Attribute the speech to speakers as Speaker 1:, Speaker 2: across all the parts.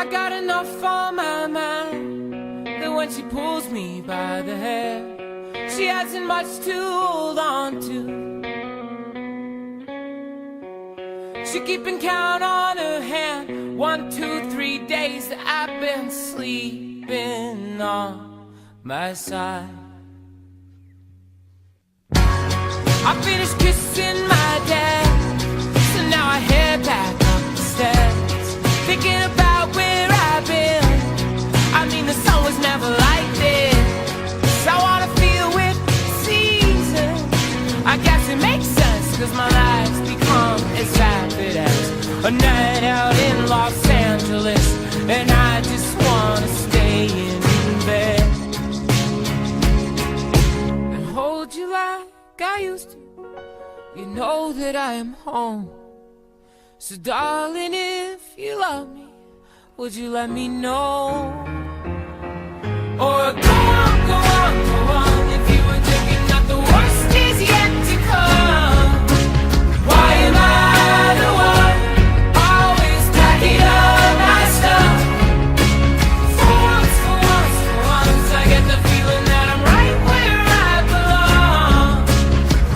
Speaker 1: I got enough on my mind that when she pulls me by the hair, she hasn't much to hold on to. She keeping count on her hand. 1, 2, 3 days that I've been sleeping on my side. I finished kissing my dad, so now I head back up the steps, thinking about where I've been. I mean, the sun was never like this. I wanna feel with seasons. I guess it makes sense, cause my life's become as vapid as a night out in Los Angeles, and I just wanna stay in bed and hold you like I used to. You know that I am home. So darling, if you love me, would you let me know? Or go on, go on, go on, if you were thinking that the worst is yet to come. Why am I the one always packing up my stuff? For once, for once, for once, I get the feeling that I'm right where I belong.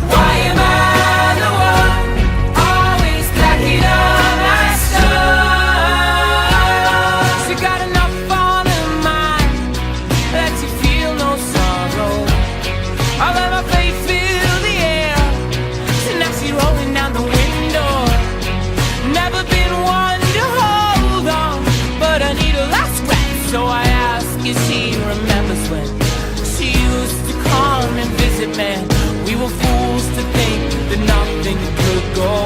Speaker 1: Why am I the one always packing up my stuff? She got enough on her mind that you feel no sorrow. I let my faith fill the air, so now she's rolling down the window. Never been one to hold on, but I need a last breath, so I ask if she remembers when she used to come and visit me. We were fools to think that nothing could go